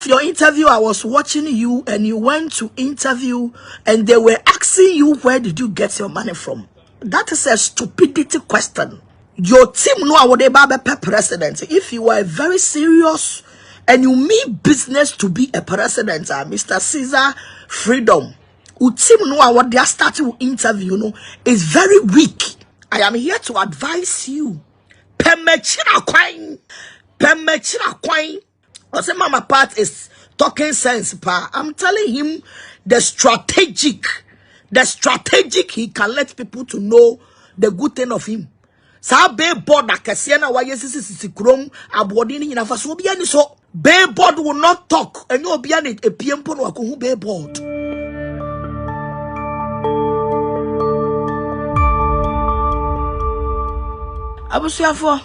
Your interview, I was watching you and you went to interview and they were asking you, where did you get your money from? That is a stupidity question. Your team know what they be president. If you are very serious and you mean business to be a president, Mr. Caesar Freedom, your team know what they are starting to interview, is very weak. I am here to advise you. Permechira kwine. I say Mama Pat is talking sense, pa. I'm telling him the strategic he can let people to know the good thing of him. Sa be board akese na waye sisi krom abodi ni nyina fa so obi ani so be board will not talk and obi ani epiempo no akohu be board. Abusuafo,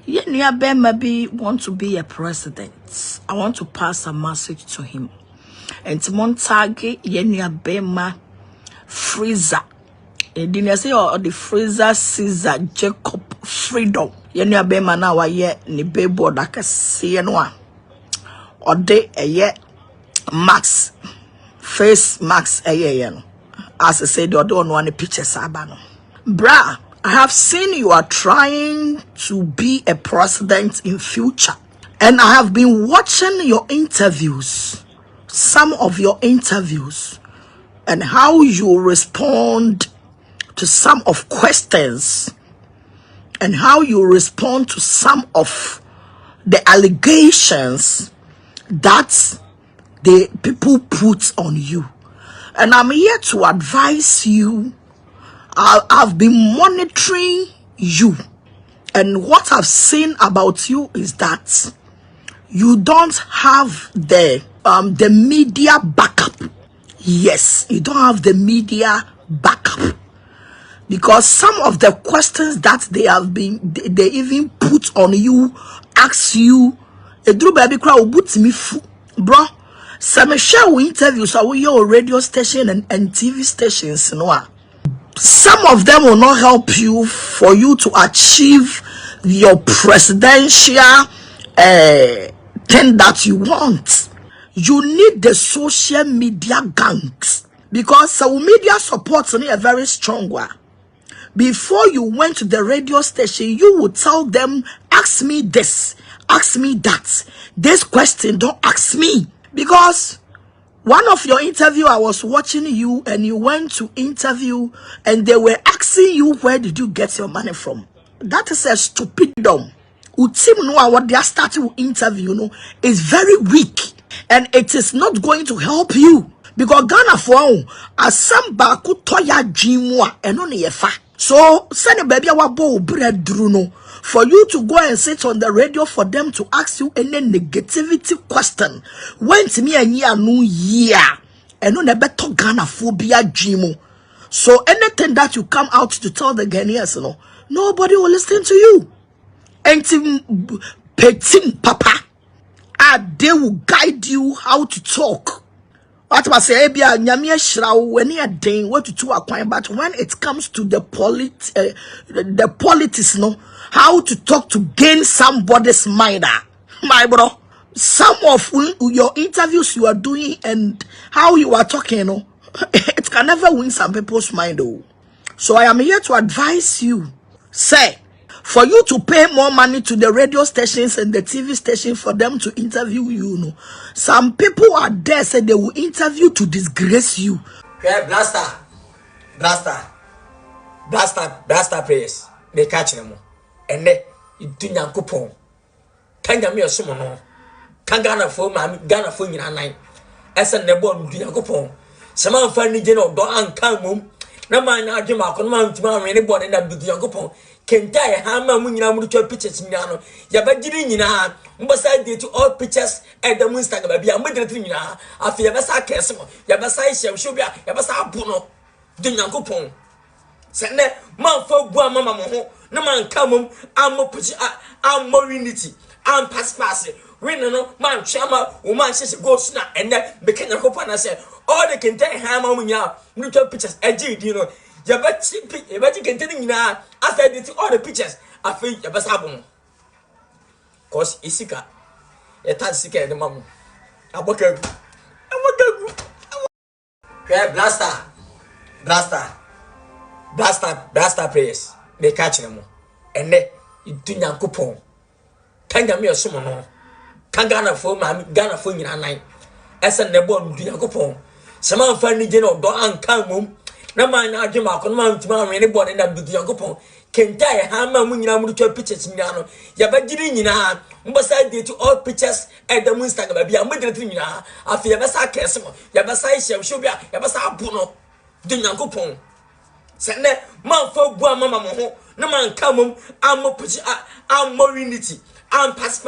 Yenia Bemabi want to be a president. I want to pass a message to him. And Montage Yenia Bema Freezer. And didn't say or the Freezer Caesar Jacob Freedom. Yenia Bema na wa ye ni bebo daka sienwa. Or de a ye Max face Max a ye no. As I said, you don't want the pictures abano. Bra. I have seen you are trying to be a president in future. And I have been watching your interviews, some of your interviews, and how you respond to some of questions, and how you respond to some of the allegations that the people put on you. And I'm here to advise you. I've been monitoring you, and what I've seen about you is that you don't have the media backup. Yes, you don't have the media backup, because some of the questions that they even put on you, ask you, bro. Some share interviews are your radio station and TV stations, some of them will not help you for you to achieve your presidential thing that you want. You need the social media gangs, because social media supports me a very strong one. Before you went to the radio station, you would tell them, ask me this, ask me that. This question, don't ask me. Because one of your interview, I was watching you and you went to interview and they were asking you, where did you get your money from? That is a stupidum. Utim know what they are starting to interview, is very weak, and it is not going to help you, because Ghana for some baku toya jimwa and only a fa. So send a baby wabo bread druno for you to go and sit on the radio for them to ask you any negativity question. When to me a year new year and on a better Ghana phobia jimo. So anything that you come out to tell the Ghanaians, nobody will listen to you. And Petin Papa, they will guide you how to talk. What I say, nyamia shrau when you are what to do acquire, but when it comes to the politics, how to talk to gain somebody's mind, my bro. Some of your interviews you are doing and how you are talking, it can never win some people's mind, So I am here to advise you, say, for you to pay more money to the radio stations and the TV station for them to interview you, some people are there say they will interview to disgrace you. Okay, blaster players, they catch them, and they do not coupon. Kanga me a summon, Kangana for my Ghana for in a night. As a nebon do not coupon. Some funny general don't uncome. No man, I do not command to anybody that do the coupon. Can tie hammer when you are to pictures in Yano. Yabajin in a beside to all pictures at the Munstag baby. I'm with the thing. I feel Yabasa Castle, Yabasa Sugar, Yabasa Puno, Dunya Coupon. Send that man for Guamama, no man come, I'm more unity, I'm pass. When no man chama, woman says goes now, and then became a coupon. I said, all they can tie hammer when you are little pictures, a you better continue now. After I did all the pictures, I feel you best have one. Cause Isika, a tad sick at the mum. Abokagu. Abokagu. Yeah, blaster prayers. They catch them. And then you do not coupon. Kanga me or summon. Kangana for my Ghana for you and I. As a nebon do not coupon. Some funny general don't come. No man, I do my command to my anybody that do the coupon. Can die a hammer when you are to pictures in Yano. Yabajin in a hand. Mbasa did to all pictures at the Munstag baby. I'm with the thing. I feel Yabasa Castle. Yabasa Sugar. Yabasa Puno. Do not coupon. Send man for one mamma. No man come. I'm more unity. I'm pass.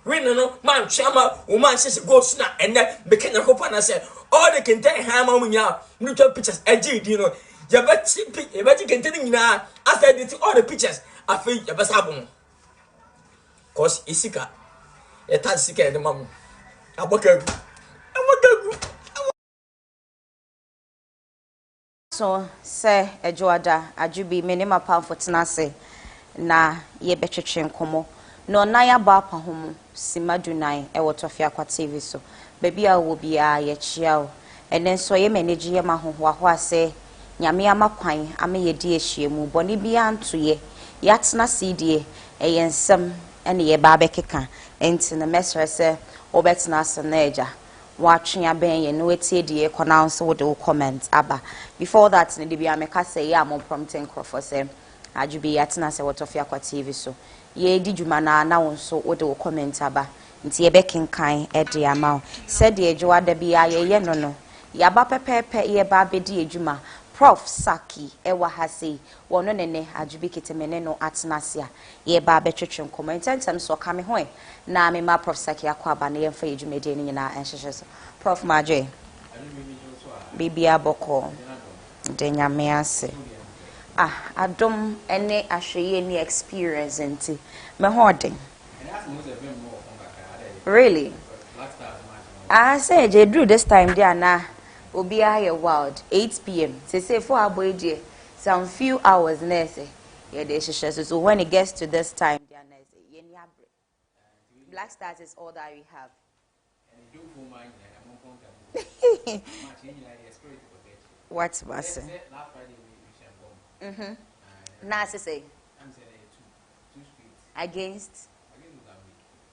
No man, chama, woman says ghost now, and then became a hope and I said, all they can tell hammer when you are neutral pictures. You know, you can tell now after I did all the pictures. I feel Yabasabon. Cause Isika, a tatsika the mum. I work so say Agradaa Ajubi minima pound for tenase na ye betwetwe nkomo no na ya ba pa homo simadunai e wotofia kwa TV so baby a wo bia ye chia o enen so ye manage ye mahoho aho ase nyame amakwan ame ye di ehyiemu boni bia ntoye yatena cd e yensem ene ye ba bekeka enti na mesre se obetena asenaja watching ben ye no etie die pronounce with the comment aba before that ne bia meka say ya mo prompting crofo say Ajubi atena se wotofia kwa TV so ye di dwuma na wonso with the comment aba nti ye bekenkan e de ama said ye Agradaa bia ye no ya ba pepepe ye ba bedi edwuma Prof Saki ewa hase wono nene Ajubi kitemene no atenasia ye ba betwetwe nkomo intentem so kame ho na me ma Prof Saki akwaba na yemfa edwumede ni na enhyehyɛ so Prof Maje bibia boko de nyame ase adom ene ahweye ni experience nti me hoden really I say je do this time there na obi aye wild 8 p.m. say for aboje some few hours nese yeah they so when it gets to this time there nese yeni abre Blackstars is all that we have what's mass na say against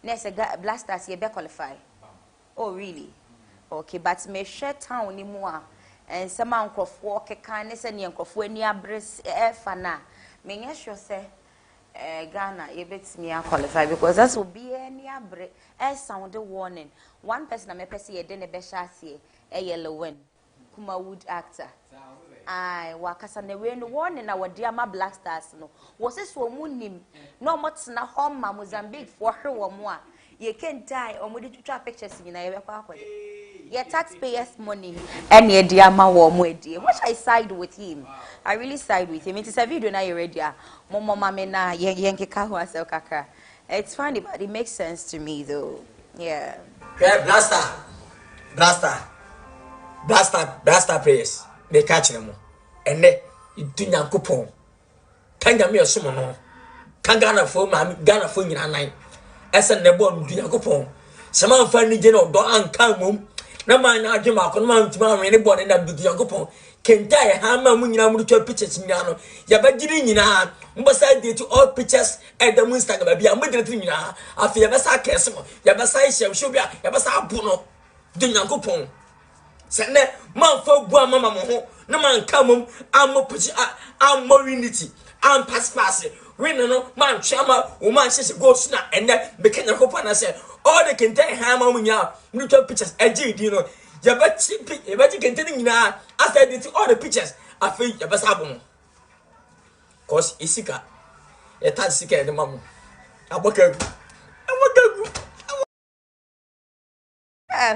nese Blackstars ye be qualify oh really okay but me share town ni mu a some ankrofo keka ne se ne ankrofo ani abres fa na me nya sure say Ghana ye betimi qualify because that's will be any abre sound warning one person me pese ye de ne be hyase Liwin kuma wood actor wakasa ne we no warning na wode ama Blackstars no wo se so mu nim no motena homa Mozambique for hwe wo mu a ye can die or mudi to try pictures in your taxpayers' money and ye dear ma which I side with him. I really side with him. It is a video na you ready. Momo mame na yenke kahu asel kakra. It's funny, but it makes sense to me though. Yeah. Yeah, blaster prayers. They catch them. And then you do not coupon. Kanga me or summon. Kangana for my Ghana for you and I. As a nebon do not coupon. Some funny general don't come. No man, I do my command to my anybody that do the coupon. Can die a hammer when you are to pictures in Yano. Yabajin in a hand. Mbasa did to all pictures at the Munstag baby. I'm with the thing. I feel Yabasa Castle. Yabasa Sugar. Yabasa Puno. Do not coupon. Send man for one mamma. No man come. I'm more unity. I'm pass. No man chama woman says ghost now and then became a hope and I said all they can tell hammer when you are neutral pictures you know you bet you can tell me now after I did all the pictures I feel Yabasabon cause Isika a tatsika the mum I work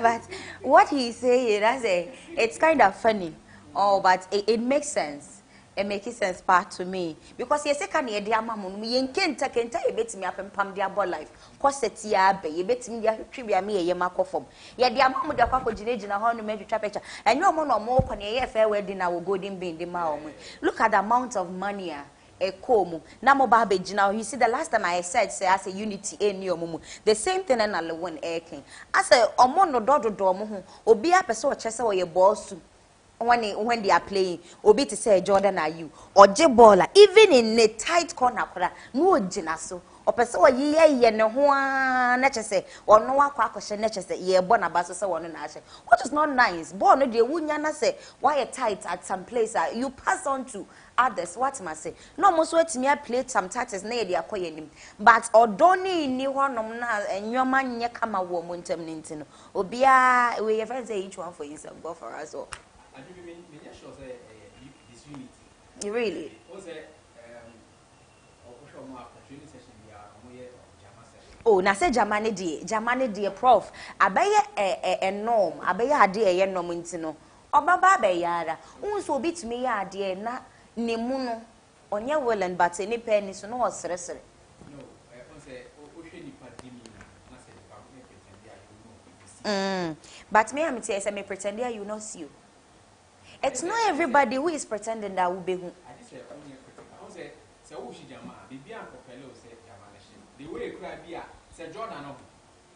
but what he's saying I say it's kind of funny but it makes sense. It makes sense part to me because yes, can ye dear mamma, me and kenta ye bet me up and pam dear boy life. Cosset ya be, ye bet me dear trivia me a yamako form. Ye dear mamma, the papa generating a honor made trapper, and no more or more can ye fair wedding our golden being the mao. Look at the amount of money Ekomu. Namo babe now. You see, the last time I said, say, I say unity any mumu. The same thing and Liwin aking. I say, Omono dodo domo, Obia peso chesa or your boss when they are playing, Obi to say Jordan are you or Jebola, even in a tight corner, no jinaso. Or person ye no one nature say, or no one quack or nature say, ye bona basso one and ashe. What is not nice? Born no de wunyana say, why a tight at some place you pass on to others. What must say? No most wait me I played some titles near the acquainting. But or donny ni one and your man ye come a woman terminating. Obia, we ever say each one for yourself, go for us all. I do mean sure say this unity. You really? Was a training session oh, na say Jamani die prof. Abeye a norm, abeye ade a norm ntino. Obaba be yara. Unso bitumi ya ade na nemuno. Onye willing but any penny so no osresere. No, I say ohwe nipa dimi na say ba me pretend you know. But me am say me pretend you not see you. It's not everybody who is pretending that will be who. I just say only pretend. I say who she jama, bibi an kopelo say jama na she. The way cry bia say Jordan no.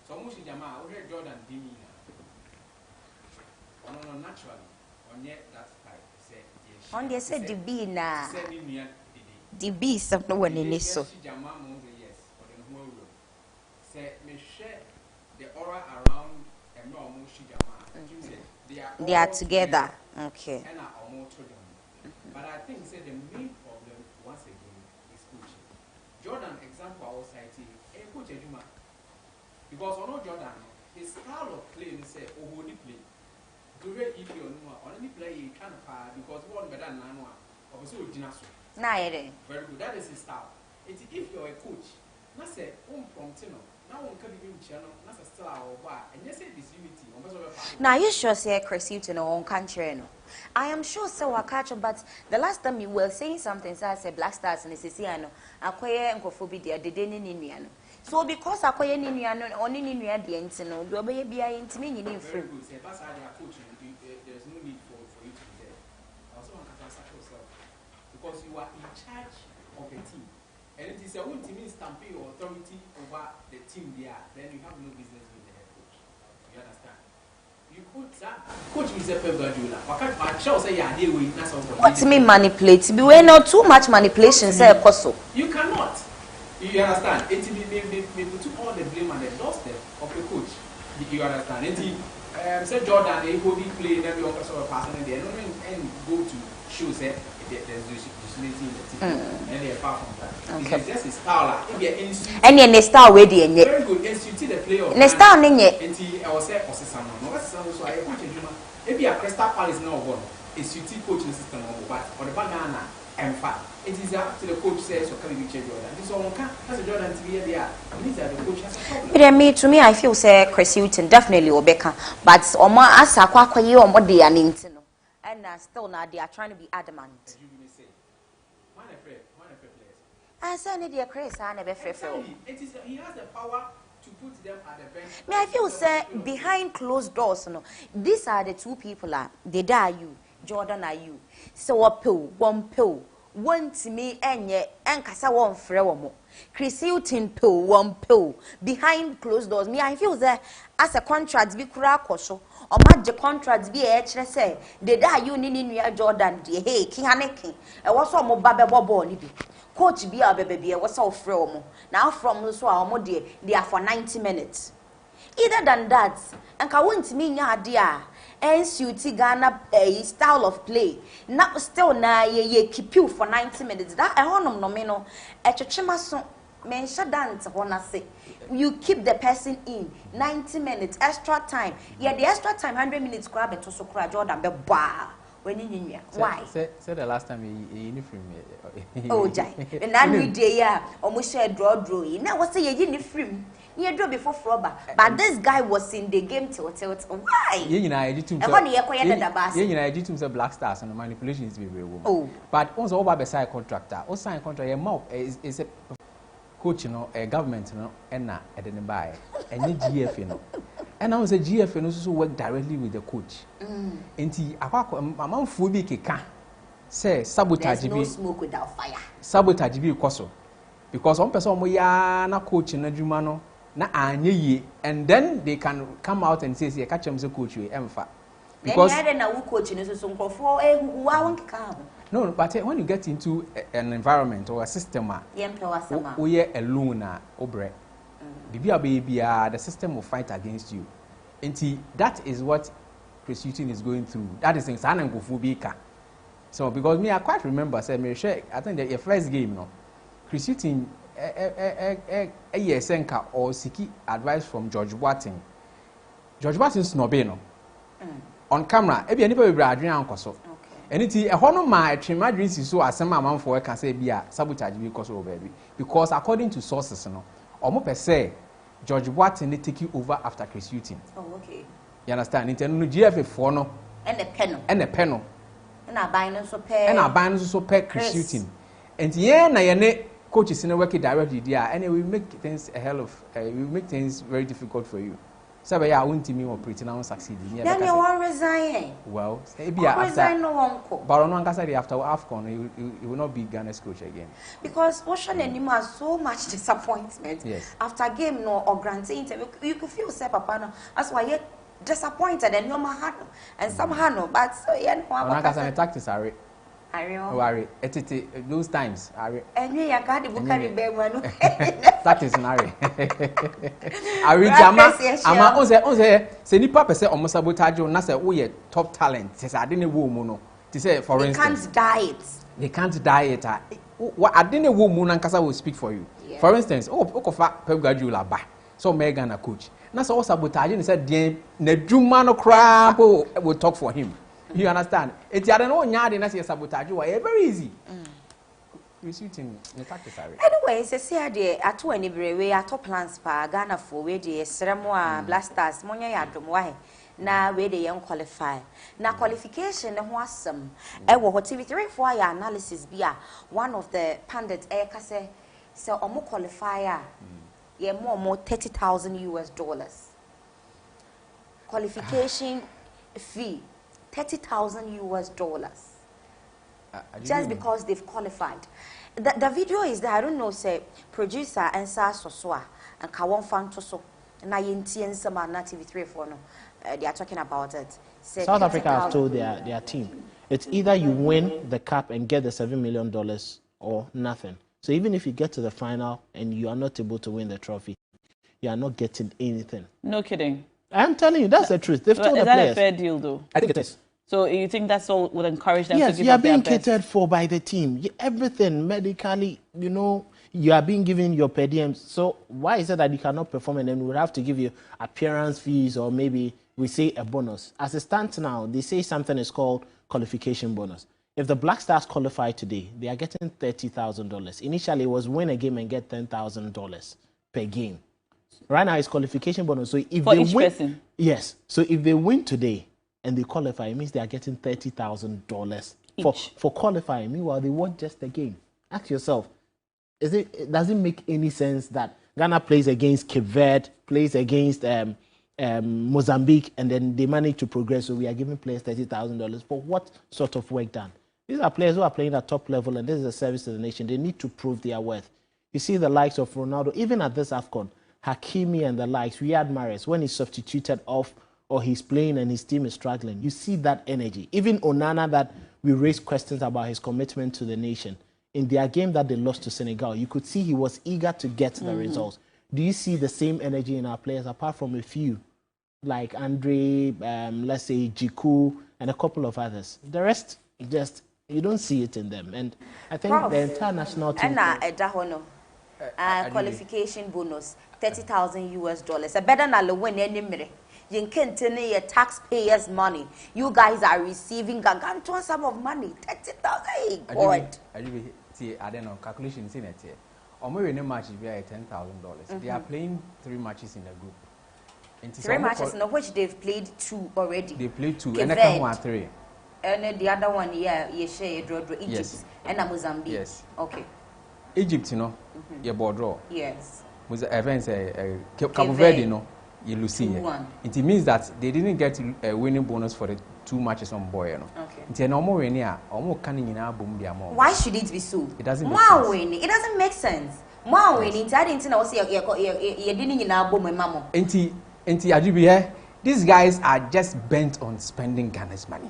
So who she jama, who Jordan dimi na. No naturally. Onye that type say yes. On they say the B na. Say ni nua the B some no one in so. She jama mo say yes, or the whole room. Say me share the aura around and no mo she jama. They are together. Okay. And are more children. But I think say the main problem once again is coaching. Jordan example I was citing a coach Ejuma. Because on Jordan, his style of playing say Ohodi play. To read if you know on any play you can because one better than Nanua. Obviously Dinasu. Very good. That is his style. If you're a coach, not say from Tino. Now one can be channel, not a star or bar, and you say this unity. Now you sure say Chris you to know on country no. I am sure so I catch but the last time you were saying something so I said Blackstars and Siciano, acquire and cophobia the Deniano. So because acquire Niniano only Ninia the Entino, do obey be I intimate in free. There's no need for you to be there. Also on yourself. Because you are in charge of a team. And it is a own team stamping your authority over the team there, then you have no business with the head coach. You understand? You could coach Mr. Guardiola. I shall say yeah, they will not something. What me manipulate? Be we not too much manipulation say apostle. You cannot. You understand? It may put all the blame and the doorstep of the coach. You understand? It say Jordan they go play then we also sort of passing there and go to show say there's disunity in the team. And they are far from that. Okay. It's just a style. And then the style where they very good. And you see the player. The style ninye. And I was say Osisano. No, so I coach Juma. Maybe a Crystal Palace now one. It's you coaching system but on the banana and fat. It is up to the coach says or can we change Jordan. This one can as a Jordan to be there. These are the coach has a problem. To me I feel say Chris Hilton definitely Obeka. But Oma asa kwa ye on what they are into. And still now they are trying to be adamant. I said, "Dear Chris, I never feel." He has the power to put them at the bench. Me, I feel say behind closed doors, no. These are the two people. They are you, Jordan are you. So a pill, one to me, and kasa one frewo. Chris Hilton pill, one pill behind closed doors. Me, I feel that as a contract be kurakoso. Or match the contract be a say, they die you in Jordan, the hey, King Haneking, and what's all more Baba Bobo. Coach be a baby, what's all from now from the swamp, they are for 90 minutes. Either than that, and I want me ya dear, and suit Ghana a style of play. Not still na ye keep you for 90 minutes. That I honor no a chimason. Men shut dance when I say you keep the person in 90 minutes extra time. Yeah, the extra time 100 minutes grab it to so cry Jordan be bar when in why? Say the last time he uniform. Oh, Jai. And now we day almost share draw. Now what's the uniform? You draw before Frobber. But this guy was in the game till why? You know, I did to Blackstars and manipulation is very woman. Oh, but also over beside contractor or sign contract. Your mouth is a coach, you know, a government, you know, and I didn't buy any GF, you know. And I was a GF and also work directly with the coach. And he, a man full be keka. say sabotage there's no smoke without fire. Sabotage be koso. Because one person ya na coach na juma no na anye ye, and then they can come out and say catch him say coach we emfa. Because then na coach no so nkofo who won ka. No, but when you get into an environment or a system, we are alone, obre. The system will fight against you. And that is what pursuing is going through. That is xenophobia. So, because me, I quite remember, say, I think that your first game, no, pursuing a senka or seeking advice from George Watson. George Watson's no on camera, anybody will Adrian Koso. And it's a honor my dreams so as some amount for can say be a sabotage because of baby. Because according to sources, no, almost per se, George Watson they take you over after Chris Hutton. Oh, okay. You understand? It's no GFA for no and a panel. And a panel. And our buying so pair. And our buying so pair Chris Hutton. And yeah, na yene coaches in a working directly there, and we make things a hell of we make things very difficult for you. So I won't me or pretty now succeed. Then you want resign. Well, maybe resign no uncle. But on one case after AFCON, you will not be Ghana's coach again. Because Ocean and Nima has so much disappointment. Yes. After game no or granting interview, you could feel say papa. That's why you're disappointed and you're mad and somehow no. But so yeah, no. On one case tactics are. Worry. Those times are. And you got the book and the That is nari. Ari jama. Ama onse nipa pese omo sabotage na say we top talent. Say I didn't wo mu no. To say for instance. They can't diet. They can't diet. What I didn't wo mu na nkasa will speak for you. Yeah. For instance, okofa Pep Guardiola ba. So Megan a coach. Na say sabotage and say dey na dwuma no kra will talk for him. You understand? It's I don't know nyade na say sabotage why very easy. Anyway, say there ato ani brewe ato plans pa Ghana for we dey seremo a Blackstars monya ya dom wa na we dey yan qualify. Na qualification ne ho asem e wo TV3 for ya analysis bia one of the pundits ka say omo qualifier ye more $30,000 qualification fee $30,000 just because they've qualified. The video is that I don't know say producer and Sasoswa and Kawon Fantoso na yentien sama na TV3 for no they are talking about it. Say South Africa have told their team it's either you win the cup and get the $7 million or nothing. So even if you get to the final and you are not able to win the trophy, you are not getting anything. No kidding. I'm telling you, that's the truth. They've told the players. Is that a fair deal, though? I think it is. So you think that's all would encourage them yes, to give you are up their being best? catered for by the team. Everything, medically, you know, you are being given your per diems. So why is it that you cannot perform and then we would have to give you appearance fees or maybe we say a bonus? As it stands now, they say something is called qualification bonus. If the Blackstars qualify today, they are getting $30,000. Initially, it was win a game and get $10,000 per game. Right now, it's qualification bonus. So if for they each win, person? Yes. So if they win today and they qualify, it means they are getting $30,000 for qualifying. Meanwhile, they won just the game. Ask yourself, does it make any sense that Ghana plays against Cape Verde, plays against Mozambique, and then they manage to progress? So we are giving players $30,000 for what sort of work done? These are players who are playing at top level, and this is a service to the nation. They need to prove their worth. You see the likes of Ronaldo, even at this AFCON, Hakimi and the likes, Riyad Mahrez, when he's substituted off or he's playing and his team is struggling, you see that energy. Even Onana, that we raised questions about his commitment to the nation. In their game that they lost to Senegal, you could see he was eager to get the results. Do you see the same energy in our players, apart from a few, like Andre, let's say Jiku, and a couple of others? The rest, just, you don't see it in them. And I think the entire national team... qualification bonus $30,000. A better than Liwin any minute. You can't tell your taxpayers' money. You guys are receiving gargantuan sum of money. $30,000. God. I don't know. Calculations in it here. Or maybe no match is $10,000. They are playing 3 matches in a group. 3 matches in which they've played 2 already. They played 2 and they come 1 3. And the other one, you share Egypt yes. And Mozambique. Yes. Okay. Egypt, you know, you bought draw. Yes. With the events, Cabo Verde, you know, you lose it. It means that they didn't get a winning bonus for the 2 matches on boy, you know. Okay. Why should it be so? It doesn't make sense. It doesn't make sense. These guys are just bent on spending Ghana's money.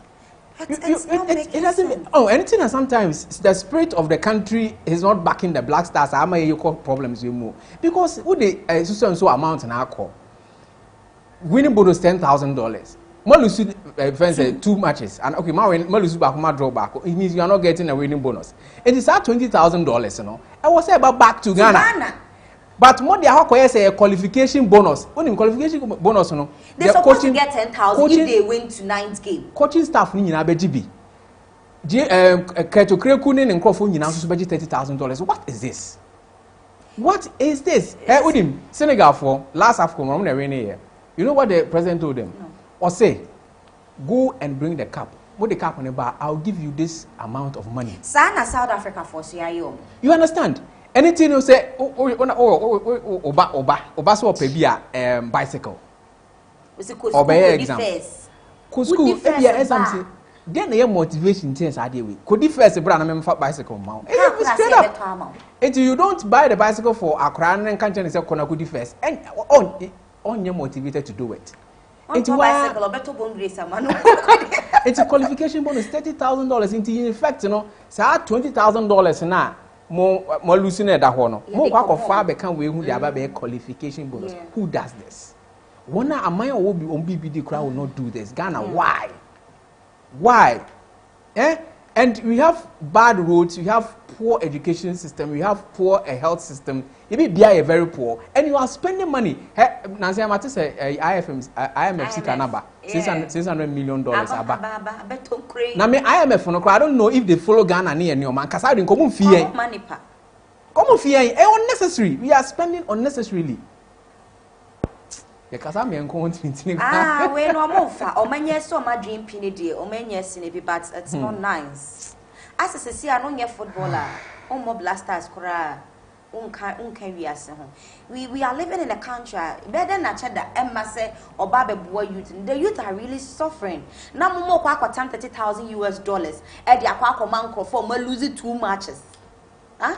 It doesn't. Oh, anything. Sometimes the spirit of the country is not backing the Blackstars. I may call problems you more because would the so amount in our call winning bonus $10,000. Malusu 2 matches and okay, Malusu back, my draw back. It means you are not getting a winning bonus. It is at $20,000. You know, I was about back to Ghana. But more than say a qualification bonus. When qualification bonus, no, they're supposed to get 10,000 if they win tonight's game. Coaching staff ni na BGB. Keto Krekunin and Crawford ni na so budget $30,000. What is this? What is this? Hey, with him, Senegal for last AFCON, you know what the president told them? No. Or say, go and bring the cup. Put the cup on the bar. I'll give you this amount of money. Sana South Africa for CIO. You understand? Anything you say, Oba so pebia bicycle. Or by exam. School pebia exam say. Then your motivation things are there. Could you first brand a bicycle mount? Straight up. Until you don't buy the bicycle for a crown and can't say Kona could you first. And on you're motivated to do it. It's a qualification bonus, $30,000 into in fact, you know, say $20,000 now. More losing that one. More work of far become we who have a qualification bonus. Who does this? One a man will be on BBD crowd will not do this. Ghana, why? Why? Eh? And we have bad roads, we have poor education system, we have poor health system. You be very poor, and you are spending money. Nancy, I'm to say IMF number $600 million. Now me IMF no, I don't know if they follow Ghana near your man. Cause I didn't come on fear. Come on fear. Unnecessary. We are spending unnecessarily. Because I'm young. We no more for. Omanye so my dream pinny day. Omanye sinibi, but it's not nice. As I say, I don't get footballer. More Blackstars kura. We are living in a country better than Cheddar. Emma say or Babe boy youth. The youth are really suffering. Now more $30,000 at the aqua manco for me losing 2 matches. Huh?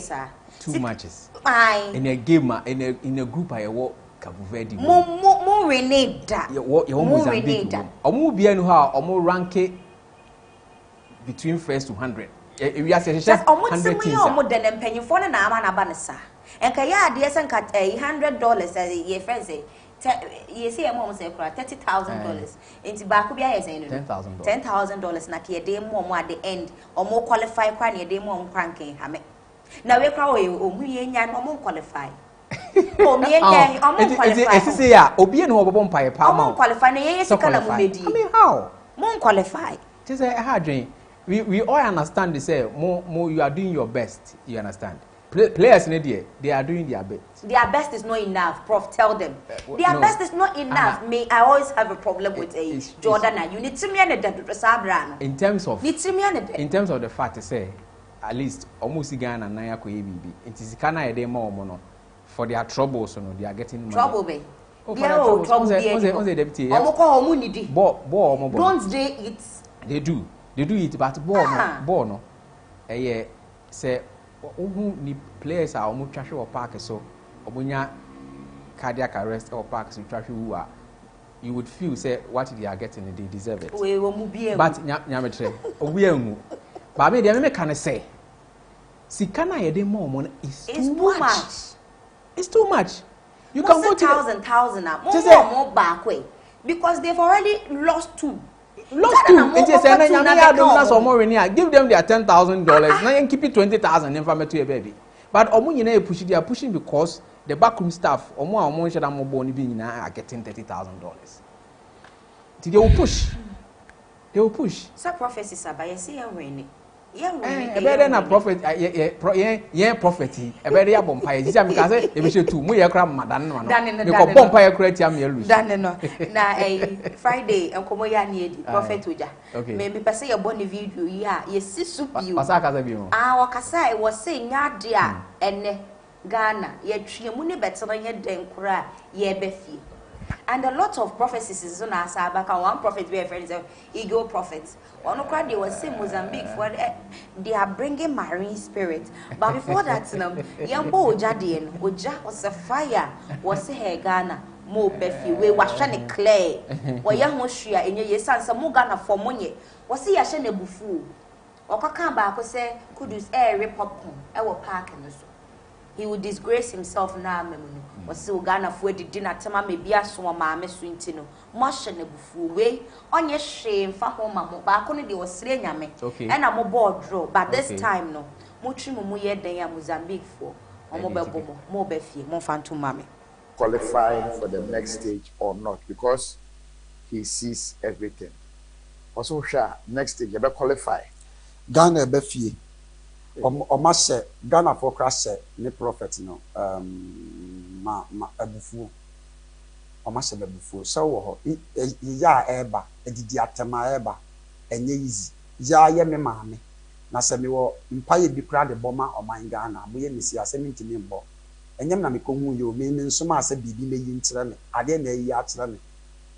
Sir. 2 matches. In a game in a group I walk Cabo Verde. More Reneda. More Reneda. Or more bien how or more ranking between first to 100. We are saying almost more than a penny for an hour and a banasa. And Kaya, dear son, cut $100 as a friend say. You see, a moment say $30,000 into Bakubia is $10,000 Naki a day more at the end or more qualified cranny a day more cranking hammock. Now we're probably more qualified. Oh, me and I'm qualified. Obian over Bompire, Palm qualified. Yes, how? More qualified. Tis a hard dream. We all understand they say more you are doing your best, you understand. Players in India, they are doing their best. Their best is not enough, Prof. Tell them. Their best is not enough. Me, I always have a problem with Jordan. You need to me in terms of the fact to say, at least almost Ghana and Naya Koebi. It is Ghana a day more for their troubles, you know, they are getting money. Trouble, babe. Don't they eat? They do it, but born. Say, who ni players are almost trash or park so, obunya cardiac arrest or parks in trash who are. You would feel say what they are getting, they deserve it. But Nyametre, we are. But maybe I can say, Sikana yede more money is too much. It's too much. You can go to more back way because they've already lost 2. Lost 2. Give them their $10,000. Now you keep it $20,000 and from to your baby. But they are pushing because the backroom staff are getting $30,000. They will push. They will push. So prophecies are by say better than a prophet, prophecy. A very bumpire. If you should to me, a cram, madam, you call bumpire crate, I'm Friday, and Komoya near the prophet. Okay, maybe per se a bonny video, yeah, yes, soup you. Our Kasai was saying, Yadia and Ghana, yet Triamuni better than your den cry, ye befi. And a lot of prophecies is on our side. One prophet, be a friend, is ego prophets. One of they was saying Mozambique for they are bringing marine spirit. But before that, Yambo Jadian, Oja was a fire, was a Ghana, Mo Befi, we was trying to clay, or young Moshia in your son, some more Ghana for money, was he a shene bufu? Or Kakamba could say, could use air popcorn, I will park in the so. He would disgrace himself now, was so Ghana for the dinner time, maybe I saw mamma swintino, motion bufu way, on your shame, for home, but only was slaying me, and I'm a board draw, but this time no, Muchimu Muye de Mozambique for, or mobile more befi, more fun to mammy. Qualifying for the next stage or not, because he sees everything. Also, sure, next stage, you better qualify. Ghana befi. Omashe Ghana for crash ne prophet no ma abufu omashe abufu so wo ya eba edidi atema eba enye easy ya ye me maame na se me wo mpaye bi kra de boma oman Ghana mo ye mesi asem ntimi mbo enyem na me ko hu yo me nso ma ase bibi me yi ntire me ade na yi atire me.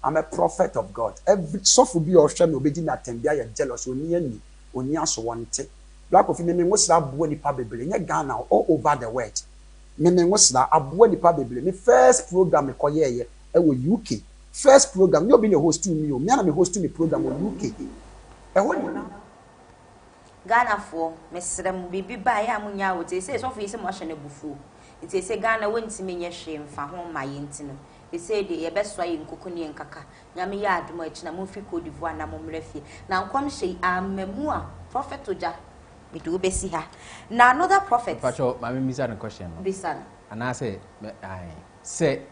I'm a prophet of God. Every so be or shame obedi na tembia ya jealous oni aso wonte. Black of me was that boy ni pabble, Ghana all over the world. Me was that a boy ni pabble. Me first program me koye UK. First program, you been a host to me, me and me host to me program on UK. Ghana for Mr. Bibi by Amunya would say, so for some machine bufu. It is a Ghana went to me shame for home my intino. They say the best way in Kukuni and Kaka. Yami yard much na mufi Cote d'Ivoire na mumrefi. Now come she am memua prophet Oja. We do besi her. Now another prophet. Pacho, my miss a question. Bisan. And I say, I say,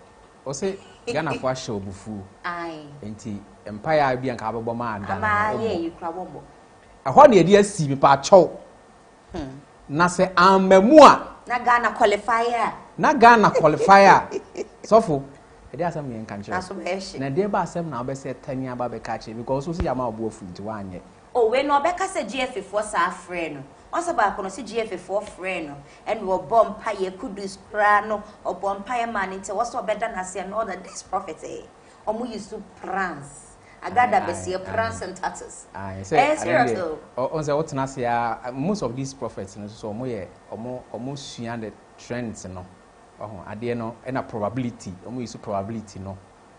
Ghana for show bufu. Aye. Enti Empire be and Cabobama and Ama ye you crabombo. I want the idea see me pacho. Na say am memua. Na Ghana qualifier. Na Ghana qualifier. So for there are some young country. Na there ba sem na be say 10 year ba be catch because so see am abo food to one year. Oh, when no beka say GF4 sa friend. Once ba kono say GF4 friend and we bomb pie could do scrano or bomb pie man into what's so better than say and all that this prophet eh. Omo used to prance. Agradaa besi prance and tatters. Serious though. On say what na say most of these prophets so omo sua the trends no. Ade no and a probability omo use probability no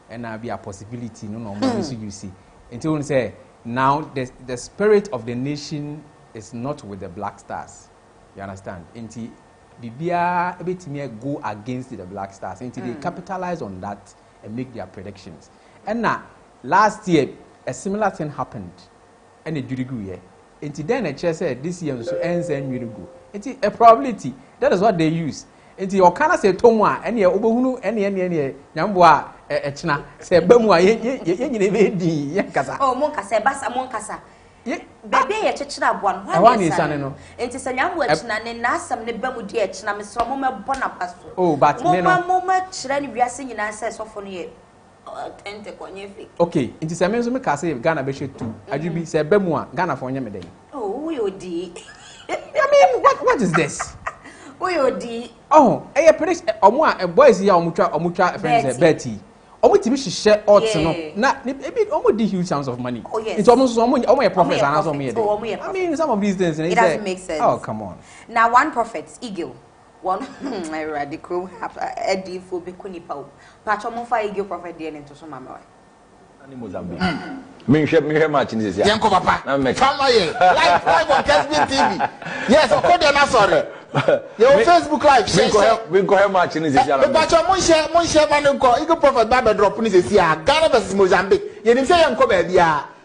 and be a possibility no omo use you see until we say now the spirit of the nation is not with the Blackstars, you understand, until bibia ebetimi go against the Blackstars until they capitalize on that and make their predictions. And now last year a similar thing happened and it did go here until then a chair said this year so ends and you go until a probability that is what they use. Enti o kana se tomwa ene obehunu ene nyamboa echina se bamua ye nyine be di ye kasa oh mon kasa basa mon kasa bebe ye chechira aboa no wa ni sane no enti se nyamboa echina ne na asam ne bamu di echina me so mo mebo na paso oh but me no mo ma chira ni wiase nyina se sofo no ye tente konye fake okay enti se me so me kasa Ghana be hwetu adwubi se bamua Ghana fo nyame den oh we odi I mean what is this oh, prediction omo boys here omutwa friends Betty. Omo tibi hihye odds no. Na maybe omo di huge amounts of money. Oh, yes. It's almost omo profits and also omo I mean some of these things it doesn't make sense. Oh, come on. Now one prophet, Eagle. One radical Eddie for Bekunipa. Pachomo for Eagle prophet there into so mama. Mozambique. Me match in this year. Yanko papa. Family live on Kesbin TV. Yes, of course they're not sorry. Your Facebook live. We go match in this year. But mon share man go. Eagle prophet Bible drop in this year. Ghana versus Mozambique. You didn't say Yanko baby.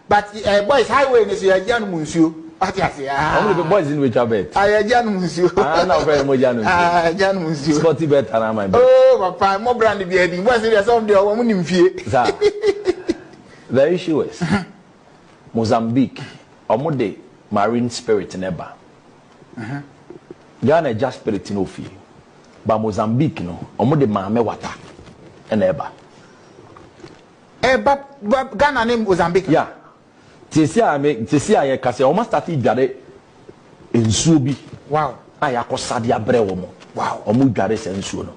But boys highway is your Jan Munsu. Only the boys in which I bet. I Jan Munsu. I know very much Jan Munsu. Scotty bet and my bet. Oh, papa, more brandy bearding. What's it? Some day woman in fear. The issue is Mozambique, Omode marine spirit never. Ghana just spirit no fear. But Mozambique no, Omode mame water and eba. But Ghana name Mozambique. Yeah. Tisia ye kase almost started jare ensuo bi. Wow. Aya ko sadia bre wo mo. Wow. Omu jare se ensuo no.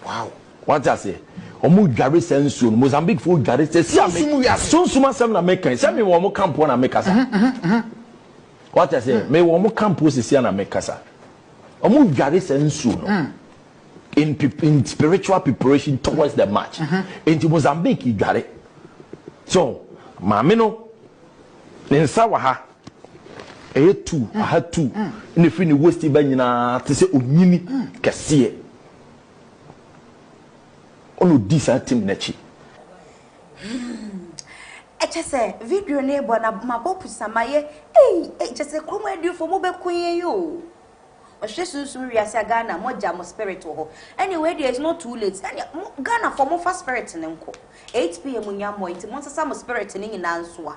Wow. What I say? omu dware sensu Mozambique fo dware se sunsuma sem na make say me wo mo camp na make kasa what I say me wo mo camp se na make kasa omu dware sensu no in spiritual preparation towards the match into Mozambique dware so maame no ne nsa wa ha two aha two ne fi ni west ba nyina te se onyini kese ono disa team nachi say video neighbor na mabopu samaye say come edu for mo be kunye yo o shesunsun wiase Ghana mo jam spirit ho anyway there is not too late Ghana for mo fa spirit ne nko 8 pm nyamo nti mo sasa mo spirit ne nyina nso a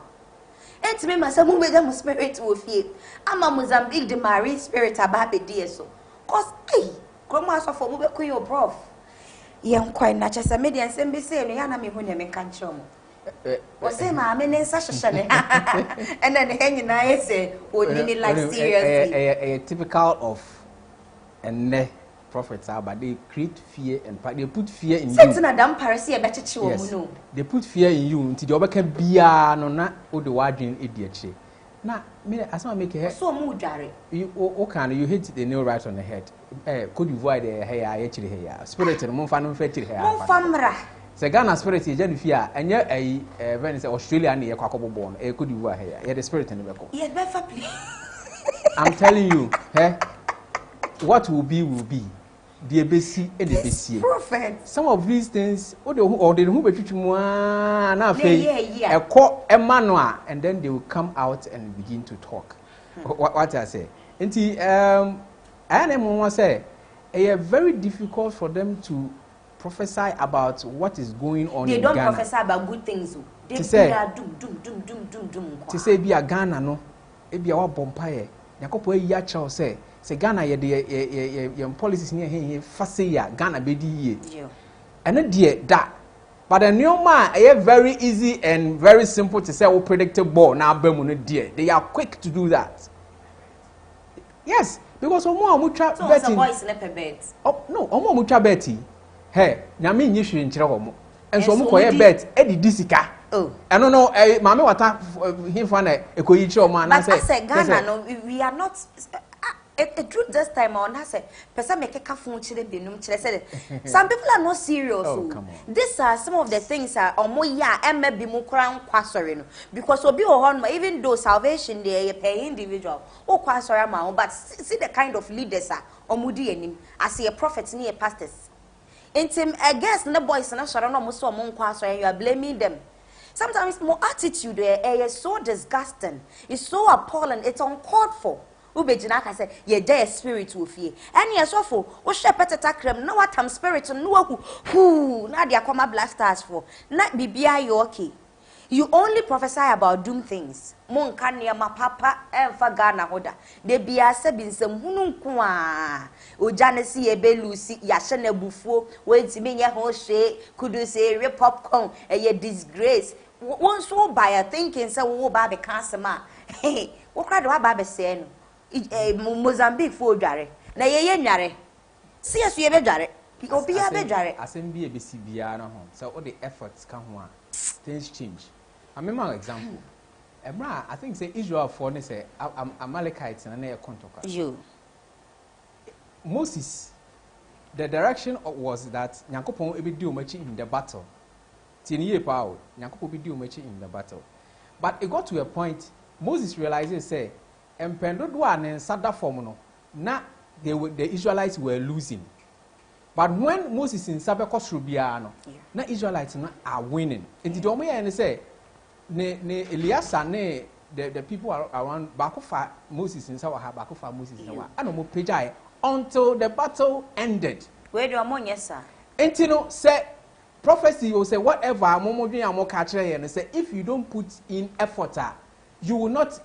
enti me masa mo be jam spirit wo fie ama Mozambique de marine spirit aba be die so cause come aso for mo be kunye prof yen kwai na chese me de ensem be say no ya na me hu ne me kan chom o say ma me ne nsa hyehyene and then he nyina ye say onini like seriously a typical of and prophets are but they create fear and they put fear in you setting adam parisi e be cheche wo mu no they put fear in you until the obeka bia no na o de wadwen e die che na me asama make he so mu dware you can you hit the nail right on the head could you avoid the hair ya chiri hair spirit no fa no fa chiri hair mo famra se Ghana spirit ye janu fia enye when say Australia na ye kwakobobo no could you hair ye the spirit no be ko ye be fa play I'm telling you what will be the ebesi e the besi prophet some of these things or the who betwitwu na fe ekọ emmanuel and then they will come out and begin to talk what I say nti I am say it's very difficult for them to prophesy about what is going on in Ghana. They don't prophesy about good things. They are doom. To say be a Ghana no, e be our bompaye. Yakopo e ya chaw say Ghana ye policies near here fase ya Ghana be di ye. And that. But the new man very easy and very simple to say predictable now bemu no dear. They are quick to do that. Yes, because omo amutra betting. So voice in a bet. Oh no, omo amutra betting. Hey, na me nyi hwere nkyere omo. Enso omo koye bet e di disika. Oh. Eno no mama wata himfa na ekoyi kire omo na say. But I say Ghana no we are not a truth this time on I say person make a phone chile benum chile say some people are not serious. Oh, come on. These are some of the things are omo ya maybe mo kran kwasori no because obi o hon even though salvation they pay individual o kwasori ma but see the kind of leaders are omo di enim as a prophet ni a pastors intim against the boys na soro no mo so omo kwasori you are blaming them. Sometimes more attitude is so disgusting, it's so appalling, it's uncalled for. Ubejina ka say ye dey spirit wo fie ene ye sofo wo hwe peteta krem na watam spirit no hu na dia koma Blackstars for na bibia you okay. You only prophesy about doom things. Mon kan ne ma papa emfa Ghana hoda de bia se bi nsem hunu nko a oja si ye belusi ya hye na bufuo wentimi nye ho hwe kudu say re popcorn ye disgrace won so buy thinking say wo ba be kansema wo kra de wa ba be say no Mozambique for dware na ye nware se yesu ye be dware obi ya be dware asem bi e be si bia na ho so all the efforts come one things change. I remember an example. I think say Israel for ne say Amalekites na na kontoka. You Moses, the direction was that Nyankopon e be di omachi in the battle. Tiniye pawo Nyankopon be di omachi in the battle. But it got to a point Moses realized say empendo do an sada form no na the Israelites were losing. But when Moses in Sabeko Srubia no na Israelites na are winning. And the omo ya say ne Eliasa ne the people around bakofa Moses in Sawa bakofa Moses in Sawa and omo pejai until the battle ended. Where do omo nyesa? Entino say prophecy will say whatever momo dwen amo ka kire ye say if you don't put in effort you will not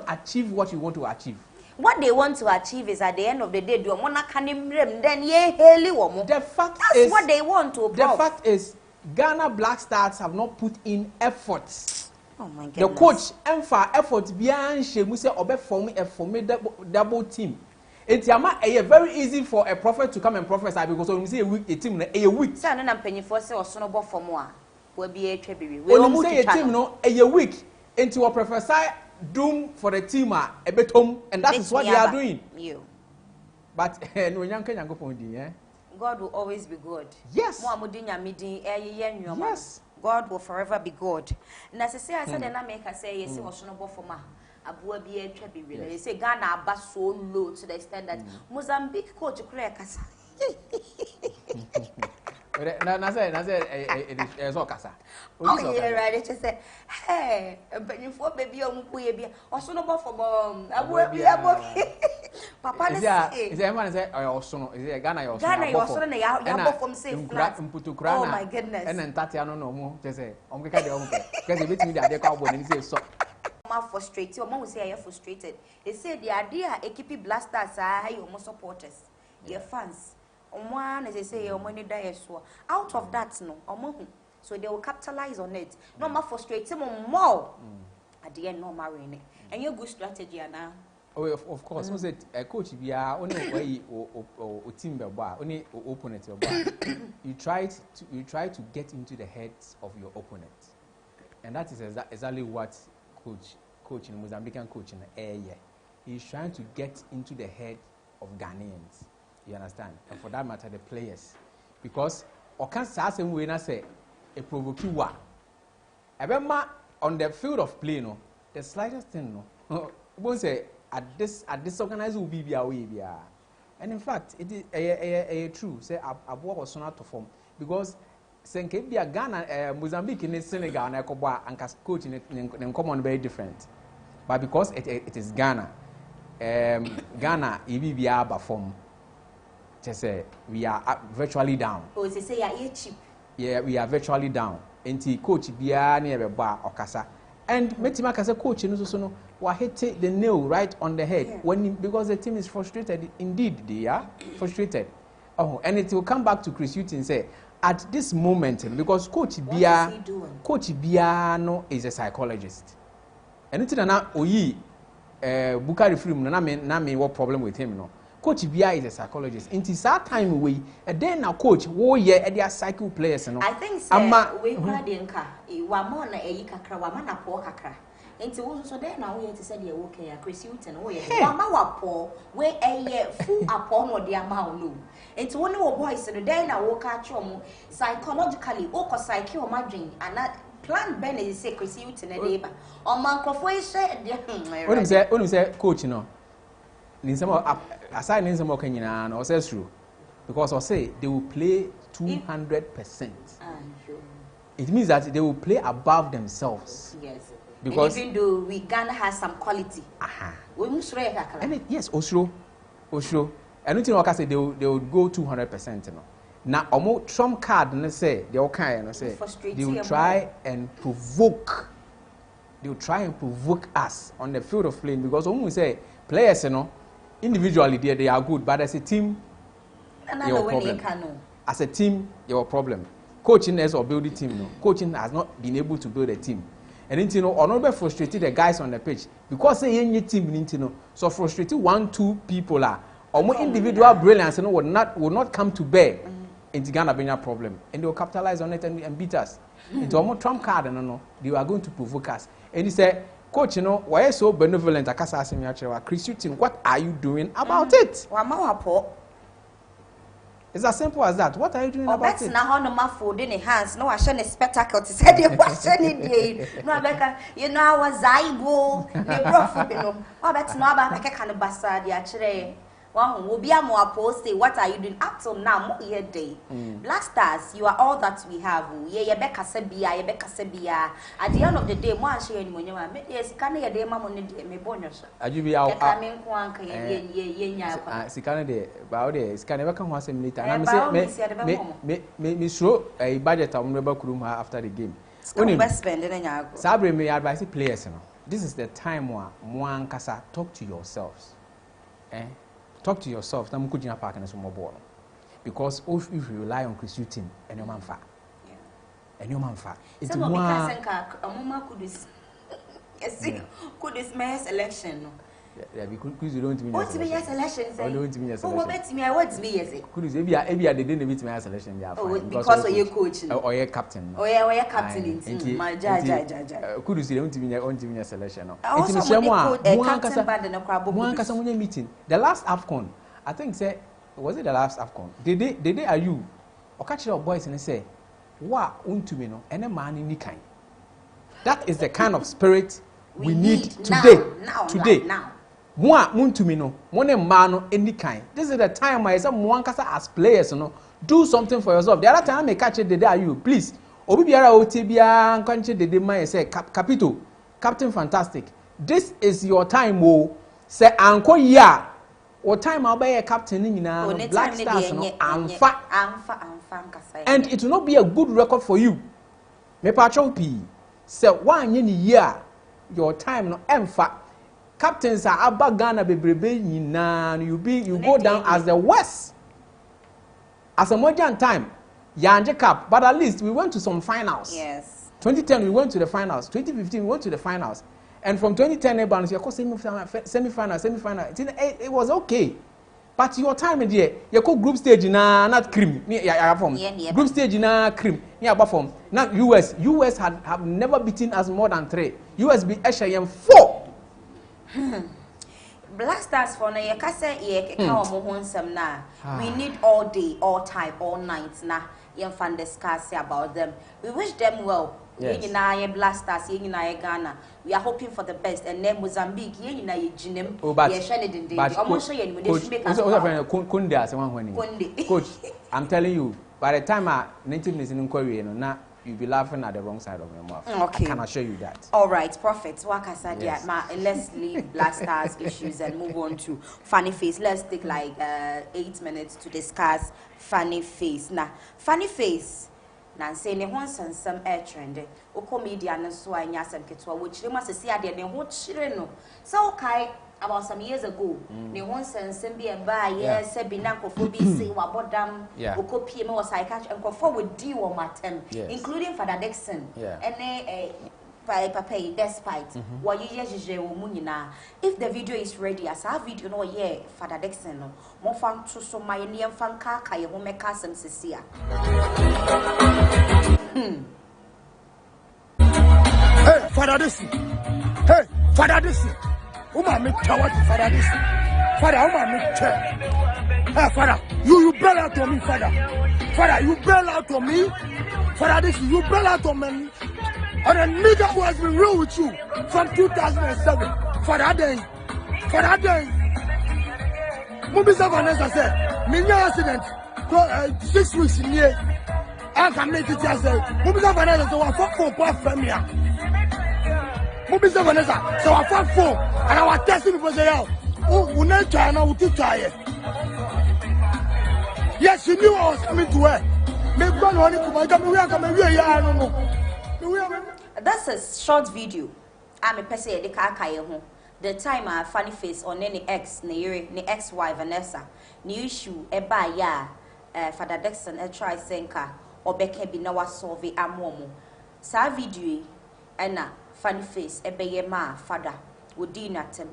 achieve what you want to achieve. What they want to achieve is at the end of the day, do omo kanim rem then ye heli womo. The fact that's is what they want to. The fact is Ghana Blackstars have not put in efforts. Oh my goodness. The coach emfa effort bian she mu say obe form a formidable double team. It's very easy for a prophet to come and prophesy because when you say a team, a week. Sir, no, I'm penny for say or son for more. Will be a tribute. When you say a team, no, a week into a prophesy doom for the team, a bit home, and that is what they are doing. You. But when you can go for God will always be good. Yes. Yes. God will forever be good. And as I say, I said, and I make her say, yes, it was no for ma. Abu be a tribute. They say Ghana bus so low to the extent that Mozambique coach crack us. It's all casa. Oh, yeah, right. It just said, hey, but you for baby on Puebia or son of for bomb. I will be able. Papa, is everyone say, I also is a Ghana or Ghana, you also from safe flat. Oh, my goodness. And then Tatiano no more. Just say, I'm going to get the bit me that they call when he says so. Frustrated. Your mom will say, I am frustrated. They say the idea, a keepy blasters are your most supporters, your fans. One, as they say, your money die so. Out of that, no, so they will capitalize on it. No more frustrated, more. At the end, no marrying it. And your good strategy now. Oh, of course. Was it a coach? We are only way or team only opponent. You try to get into the heads of your opponent, and that is exactly what coach in Mozambican coach in the area. He's trying to get into the head of Ghanaians. You understand? And for that matter, the players. Because or can't say a provoking war. I remember on the field of play, no, the slightest thing, no, won't say at this organized will be and in fact, it is true. Say I was not to form because Senke be a Ghana, Mozambique in Senegal and Ekoba and coach in common very different. But because it is Ghana, Ghana EBBA form. Just say we are virtually down. Oh, they say you are cheap. Yeah, we are virtually down. Enti coach biya near bar okasa. And Metima Kasa coach no hit the nail right on the head because the team is frustrated. Indeed, they are frustrated. Oh, and it will come back to Chris Hutton and say at this moment because coach biya no is a psychologist. And it's na oyi Bukari film na me what problem with him no. Coach Bia is a psychologist. In this time away, and then now coach, they cycle players. No? I think we had in car. Wamona a yikakra, wamana poor kakra. And so then now we have to say the okay, Chris Hutton, Wama poor, where a full upon what the amount low. And to one of boys, the day now walk at you psychologically, or psyche or margin, and that plan Ben is say Chris Hutton a neighbor. Or Manco said, when you say coach, you know. Aside Ninsamo Kenyan or says true because I say they will play 200%. It means that they will play above themselves. Yes. Because and even though we Ghana has some quality. We must yes, Oslo. And nothing like I say they will go 200%. Now almost some card and say they will kind and say they will try and provoke. They will try and provoke us on the field of play because when we say players, individually they are good, but as a team, your problem. As a team, your problem. Coaching is or building team. No, coaching has not been able to build a team, and or not frustrated the guys on the pitch because say any team so frustrated 1-2 people are or more individual brilliance would not come to bear into Ghana being a problem, and they will capitalize on it and beat us. Into a more trump card they are going to provoke us, and he said. Coach, why are you so benevolent? Chris Hutton, what are you doing about it? It's as simple as that. What are you doing about it? Now, no my food in hands. No, I shouldn't a spectacle to say the question. No, Becca, you know, I was Zaibo, the prophet. Oh, that's not about a kind of bastard, actually. One will be a more posted. What are you doing up till now? More year day. Blackstars, you are all that we have. Yeah, Becca Sebia. At the end of the day, more sharing when you are made. Yes, can you a day, mamma, me bonus? Are you be out? I mean, one can Sikane, about it. Can never come once a minute. And I'm saying, me show a budget of Rebel Krum after the game. Only best spending in your Sabre may advise the players. This is the time where Mwan Kasa talk to yourselves. Talk to yourself. Now, could you park in a small ball? Because if you rely on Chris Hutton and your man fat, and your man fat, it's more. Could this mayor's election? Yeah, because you don't mean what me selection say? Don't mean selection. Oh, bet me I what me yes. Because maybe they didn't meet my selection yeah. Oh, because of your coach or your captain. Oh yeah, captain in my ja. Could you don't mean a selection no. Also captain band no crab one kasa meeting. The last AFCON, I think say was it the last AFCON? Did they are you? Or catch your boys and say, "Wa untumi no ene man ni kan." That is the kind of spirit we need today. Now. Moi muntumi no one man no any kind. This is the time where some one kasa as players no do something for yourself. The other time I catch it the day are you please. Obi biara otibia nkanche the day man say capito captain fantastic. This is your time oh say anko ya o time obey captain ni nyina no Blackstars no amfa nkasa. And it will not be a good record for you. Me patrol P say one year your time no emfa. Captains are Abba Ghana bebrebe nyina you go down as the worst. As a modern time, Yanje Cup, but at least we went to some finals. Yes. 2010 we went to the finals. 2015 we went to the finals. And from 2010 semi-final. It was okay. But your time in there, you call group stage na not cream. Group stage na cream. Form. Now US have never beaten us more than 3. US beat SHM 4. Blackstars for na ye kase ye ka omo ho nsem na we need all day all time all night na ye fan discuss about them. We wish them well. Ye nyina ye Blackstars ye nyina ye Ghana. We are hoping for the best and then Mozambique ye nyina ye jinem ye hwele dende omo so ye ni they should make us Kunde as one when coach I'm telling you by the time our nativeness in inquiry no you'll be laughing at the wrong side of your mouth. Okay. I can assure you that. All right, Prophet. Let's leave Blackstars issues and move on to Funny Face. Let's take like 8 minutes to discuss Funny Face. Now, Funny Face. Nancy, ne won some air trend. Oko media no so anya sem ketwa wo chire ma sesi ade ne ho chire no. So kai about some years ago, ne won some be e ba ye se bi na nkofo bi say wa bodam oko pie me was psychiatrist nkofo we di wo matem including Father Dixon. And papa despite what you jeje wo mu nyina. If the video is ready as our video no Father Dixon no mo fan to so my ne fan ka ka ye ho meka sem sesia. Hey, Father Dixon. Hey, Father Dixon. Uma me what Father Dixon. Father, Uma me Hey, Father, you bail out on me, Father. Father, you bail out on me. Father Dixon, you bail out on me. And a nigga who has been real with you from 2007. Father Day. Mubisa Vanessa said, Minya accident, 6 weeks in here. I can make it yourself. Mubisa Vanessa, so I fought for poor family. Mubisa Vanessa, so I fought for, and I was testing for the hell. Oh, we need to try, we keep trying. Yes, she knew I was coming to her. Make one honey, I don't know. That's a short video. I'm a person the car the time I Funny Face on any ex-wife Vanessa. New issue eba ya Father Dixon try senka or beke bi na wa solve amomo. Sa video na Funny Face ebe ma father wo dinatem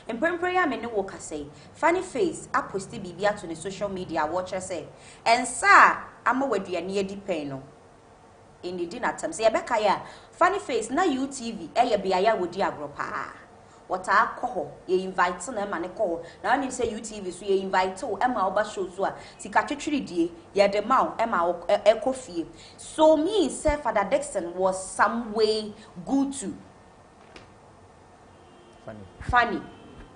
in prayer me ne wo ka say Funny Face a posti bibia to the social media watcher say and sa ama waduane edi pen no in the dinner time say Rebecca ya Funny Face na UTV bia ya wodi agro pa what I call ye invite na ma ne call na nim say UTV so ye invite o ma oba show so a sika twetwere die ye de ma ma ekofie so me say Father Dixon was some way good to funny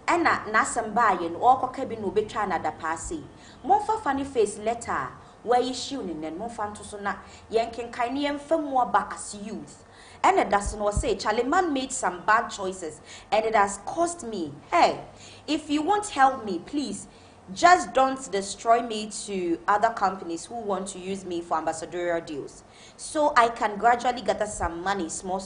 ena na samba ye no okoka bi no betwa na da paase monfa Funny Face letter where issue in and monfanto so na yenken kan ne yemfa mo ba as youth and that's no say Charlie man made some bad choices and it has cost me. Hey, if you won't help me, please just don't destroy me to other companies who want to use me for ambassadorial deals, so I can gradually gather some money small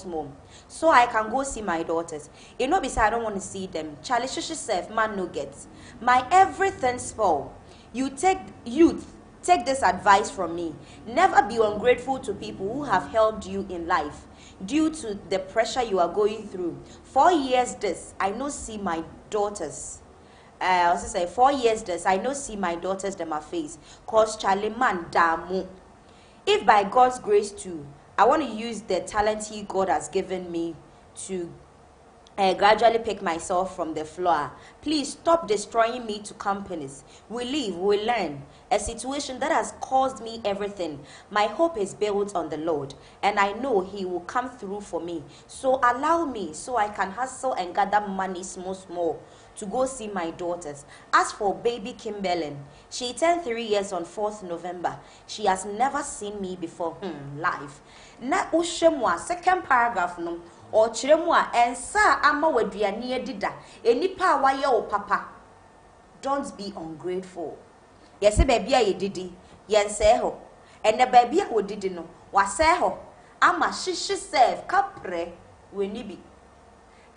so I can go see my daughters. You know, besides I don't want to see them. Charlie Shishi self man no gets my everything spoil. You take this advice from me. Never be ungrateful to people who have helped you in life. due to the pressure you are going through. 4 years this, I know see my daughters. I also say 4 years this, I know see my daughters them my face. Cause Charlie man damu. If by God's grace too, I want to use the talent God has given me to gradually pick myself from the floor. Please stop destroying me to companies. We live, we learn. A situation that has caused me everything. My hope is built on the Lord, and I know He will come through for me. So allow me so I can hustle and gather money small to go see my daughters. As for baby Kimberlyn, she turned 3 years on 4th November. She has never seen me before live. Na ushemwa second paragraph no or chiremwa and sa ama waduane edida enipa waye o papa. Don't be ungrateful. Yes, baby a yedidi yen say ho and the baby a wodidi no wase ho ama shishi serve kapre we nibi.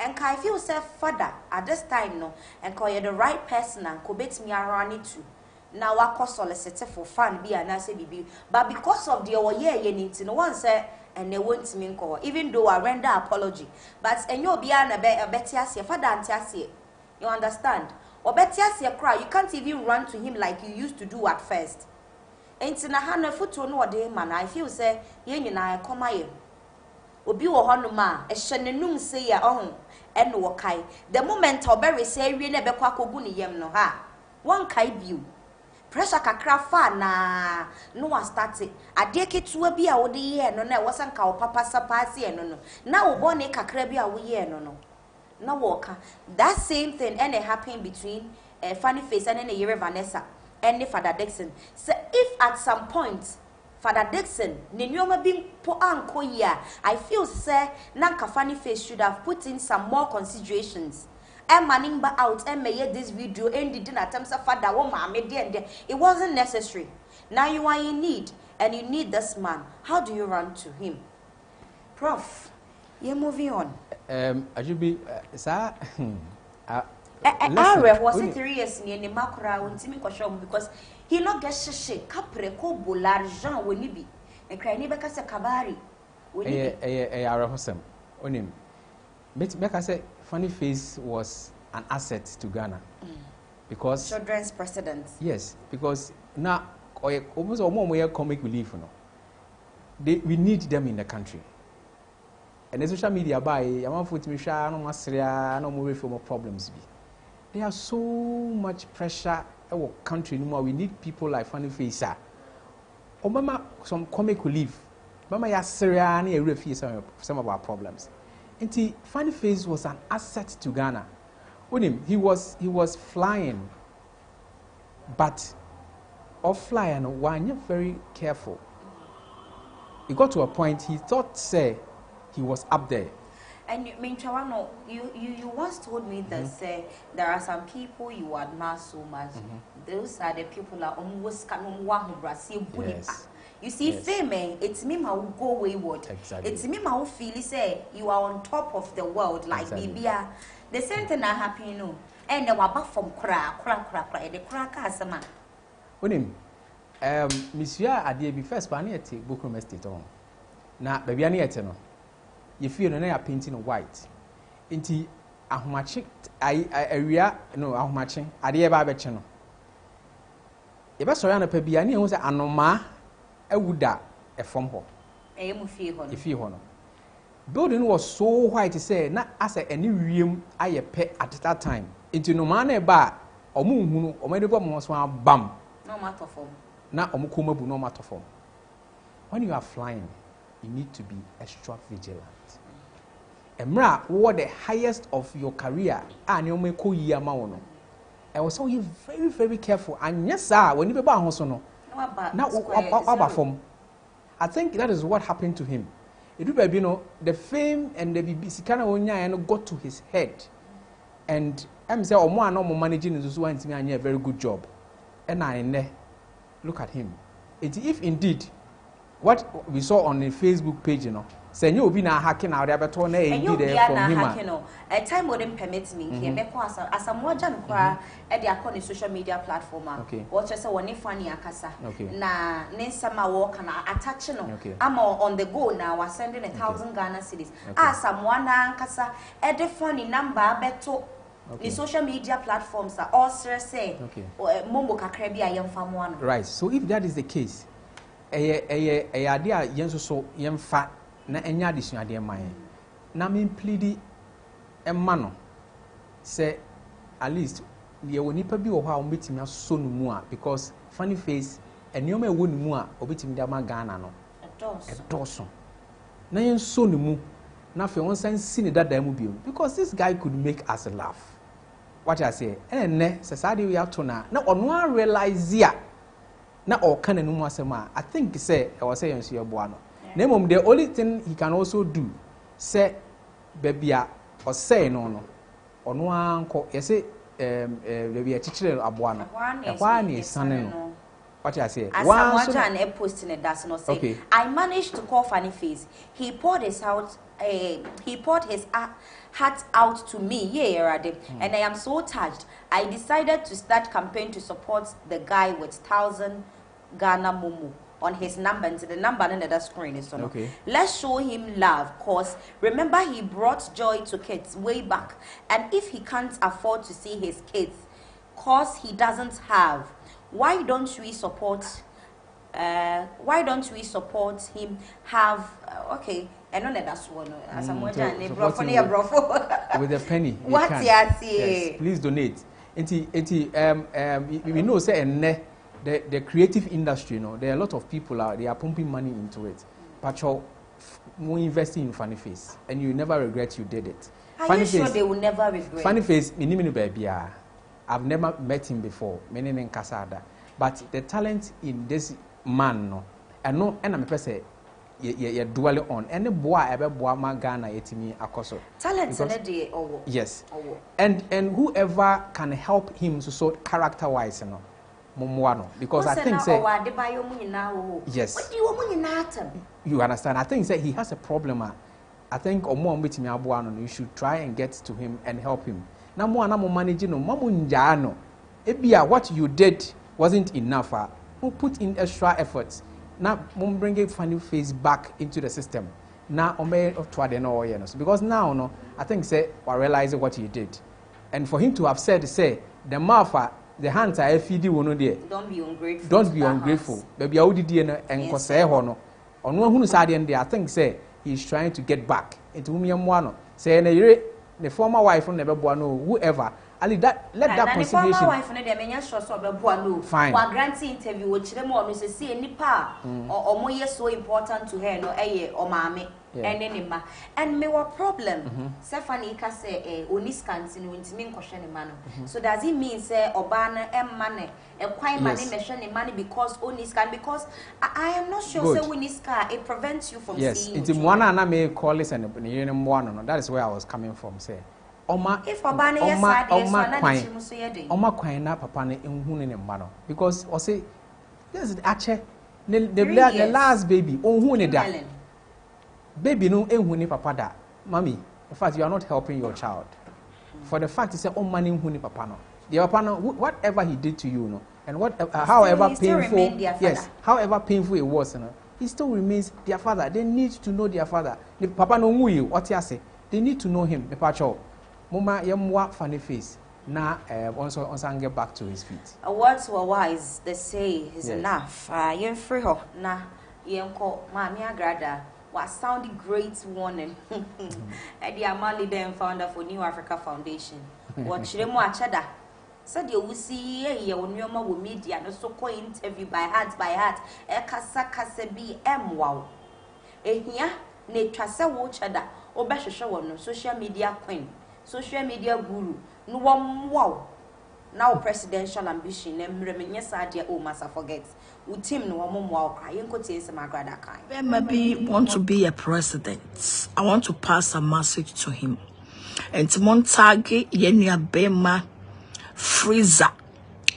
And I feel say father at this time no and call you the right person and could bet me around it too. Now I call solicitor for fun be and I say bibi, but because of the you need to no one say and they won't mean call even though I render apology. But and you'll be an a better father and you understand? Or better cry, you can't even run to him like you used to do at first. Ain't in a hand foot to no day man, I feel say yen and I come here. Obi wo hono ma e hyenenum say ya ohun en wo kai the moment obere say wie na bekwa kogu ne yem no ha won kai biu pressure kakra fa na no wa start ade ketua bi a wo de ye no na wo sanka wo papa sapase ye no na wo bone kakra bi a wo ye no na wo ka that same thing and it happened between Funny Face and Yere Vanessa and Father Dixon. So if at some point Father Dixon, Ninyoma being po anko ya, I feel say Nanka Funny Face should have put in some more considerations. And manimba out and made this video ended in attempts of father woman made there. It wasn't necessary. Now you are in need and you need this man. How do you run to him? Prof, you're moving on. I should be sir. Was it 3 years near the Makura when Timmy Koshom because he not get sheshe capre ko l'argent when you be and cry never cast a cabari. Onim. Make I say Funny Face was an asset to Ghana because children's president. Yes, because now almost all more comic relief, we need them in the country. And the social media by I'm foot me share no masria no more for more problems be. There are so much pressure in our country anymore. We need people like Funny Face. Or mama some comic relief. Mama ya Syria ni refuse some of our problems. And Funny Face was an asset to Ghana. With him, he was flying, but off flying, one you're very careful. He got to a point he thought say he was up there. And you once told me that say there are some people you admire so much. Those are the people that almost yes. You see, yes. Fame, it's me who go wayward. Exactly. It's me who feel say you are on top of the world like Bibia. The same thing that happen, you know. And they were back from cra, the crack as a man. When him, Monsieur Adia be first banny at Booker Estate on. Now, baby, I need to know. You feel no painting white. Inti ahomachi area no ahomachi ade eba be che no. E be sori anapa bia ne hu se anoma awuda e from ho. E mu fie ho no. E fie ho no. Building was so white say na as any wiem aye pe at that time. Inti no ma na e ba omo hu no omo de bo mo so bam. No matter form. Na omo koma bu no matter form. When you are flying, you need to be extra vigilant. Emra, what the highest of your career, and you may call ye amount. I was so you very, very careful. And yes, sir, when you be back no. Now, I think that is what happened to him. It do be the fame and the BBC kind of onya got to his head, and I'm say omo no managing is one to me a very good job. And I look at him. If indeed what we saw on the Facebook page, Say you be na hacking out there, but one day and you be be there from na him. hacking a time wouldn't permit me here me ko as a more jam kwa e dey akọ social media platform what say one funny akasa na nensama work na attach no I'm on the go now we're sending 1,000 Ghana cedis as someone ankasa e dey funny number beto the social media platforms are all say mombo kakra bi ayemfa mo ano. Right, so if that is the case idea yenso so yemfa na enya addition ade man na me plead emma no say at least ye woni pa bi wo ha o betimi aso no mu a because funny face enioma e woni mu a obetimi da ma Ghana no edoso na yen so no mu na fe won san si ne dada mu biom because this guy could make us laugh what I say enne se sade we ato na ono realize ya na o kan enu mu asema I think say e was say yen so ye boa no na mom the only thing he can also do say babia or say no ono anko yese babia chichire aboa no kwa na isane no what I say one so a post in a das no say I managed to call Funny Face. He poured his heart out to me and I am so touched. I decided to start campaign to support the guy with 1,000 Ghana Momo on his number, and the number on the screen is on. Let's show him love, cause remember he brought joy to kids way back, and if he can't afford to see his kids, cause he doesn't have, why don't we support him have and on that's one as I'm with a penny. What yes, please donate. We know say the creative industry, you know, there are a lot of people out, they are pumping money into it. But you're investing in Funny Face, and you never regret you did it. Are you sure they will never regret? Funny Face, baby, I've never met him before, meaning in Casada. But the talent in this man, no, and I'm person, you dwell on any boy ever boy Ghana etimi akoso. Talent in a day, yes, and whoever can help him to sort character-wise, you know. Because I think say yes, you understand. I think say he has a problem. I think you should try and get to him and help him. Now managing what you did wasn't enough. Who put in extra efforts. Now bring a Funny Face back into the system. Now because now no, I think say I realize what he did, and for him to have said say the mafa. The hands are FED one there. Don't be ungrateful. Don't be ungrateful. Baby, I would do and say hono. On one who's side and I think say he's trying to get back into whom say the former wife from never buano whoever. Ali that let that consideration. The former wife from the sure so buano. Fine. One granting interview which them or Mrs. C any pa or more so important to her no or mammy. And me what problem? Stephanie ka say oniscans in wintimin question man. So does it mean say obana money quite money mention money because oniscan because I am not sure say onisca it prevents you from seeing. Yes, it's one and I may call this and one. That is where I was coming from. Say if obana yes Oma kwina papa ne nhunu ne mma no because I say this is actually the last baby ohunu ne da. Baby no ehuni papa da. Mommy, in fact you are not helping your child. For the fact is say oh money ehuni papa no. The papa no whatever he did to you no and however painful it was no, he still remains their father. They need to know their father. The papa no who you what you say. They need to know him. The pacho. Mama yemwa Funny Face. Now also get back to his feet. Words were wise, they say is enough. Yen free ho na yen ko Mami Agradaa. What sounded great warning. Eddie Amali then founder for New Africa Foundation. What Chiremo Cheddar said you will see a Onyoma with media no so called interview by heart. Ekasa kasebi wow. Here ne trasa wo Cheddar obesho show no social media queen, social media guru, no one wow. Now presidential ambition emremenya sadia o masa forget. Utim no mom wow cry enkotie se Agradaa kai. Maybe want to be a president. I want to pass a message to him. And Montage yenya bema freezer.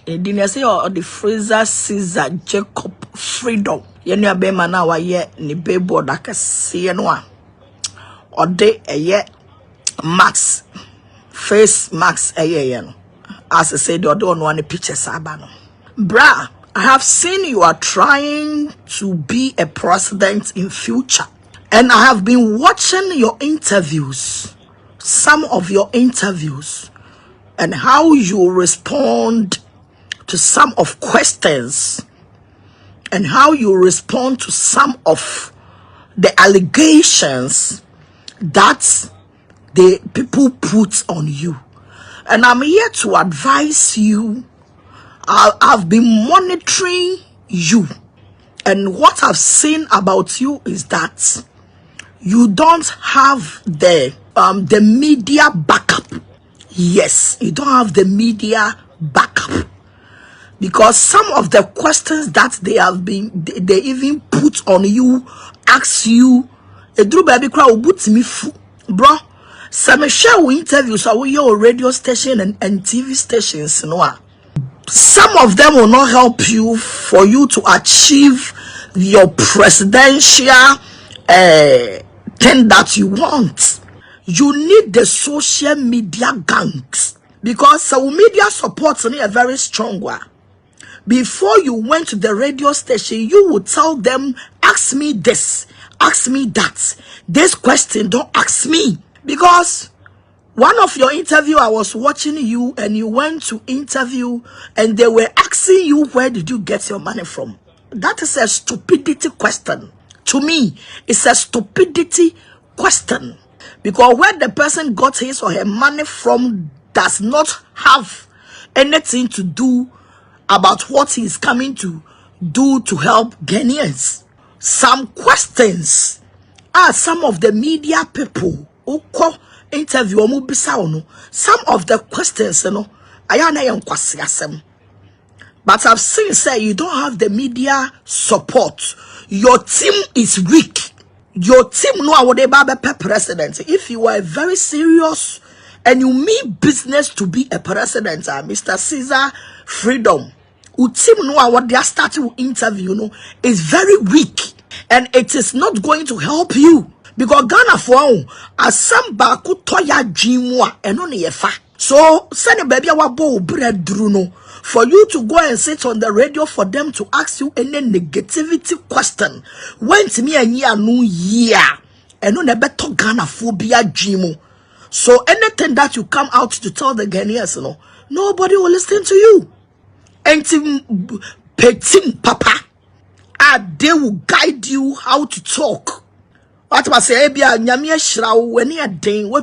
And then say or the freezer Caesar Jacob Freedom. Yenya bema na wa ye ni bebo da kase no a. or de max face max no. As I said, you don't want the pictures abano. Bra, I have seen you are trying to be a president in future. And I have been watching your interviews, some of your interviews, and how you respond to some of questions, and how you respond to some of the allegations that the people put on you. And I'm here to advise you. I've been monitoring you, and what I've seen about you is that you don't have the media backup. Yes, you don't have the media backup, because some of the questions that they even put on you, ask you, baby bro. Some show interviews are your radio station and TV stations, no. Some of them will not help you for you to achieve your presidential thing that you want. You need the social media gangs, because some media supports a very strong one. Before you went to the radio station, you would tell them, ask me this, ask me that. This question, don't ask me. Because one of your interview, I was watching you and you went to interview and they were asking you, where did you get your money from? That is a stupidity question. To me, it's a stupidity question. Because where the person got his or her money from does not have anything to do about what he is coming to do to help Ghanaians. Some questions are some of the media people who call interview some of the questions, but I've seen say you don't have the media support. Your team is weak. Your team know what they be president. If you are very serious and you mean business to be a president, Mr. Caesar Freedom, your team know what they are starting to interview, is very weak, and it is not going to help you. Because Ghana for as some baku toya jimwa and only yefa. So send a baby wabo bread druno for you to go and sit on the radio for them to ask you any negativity question. When to me and ya no year and on a better Ghana phobia jimo. So anything that you come out to tell the Ghanaians, nobody will listen to you. And Petit Papa, they will guide you how to talk. What was say, Nyamia Shrow when you're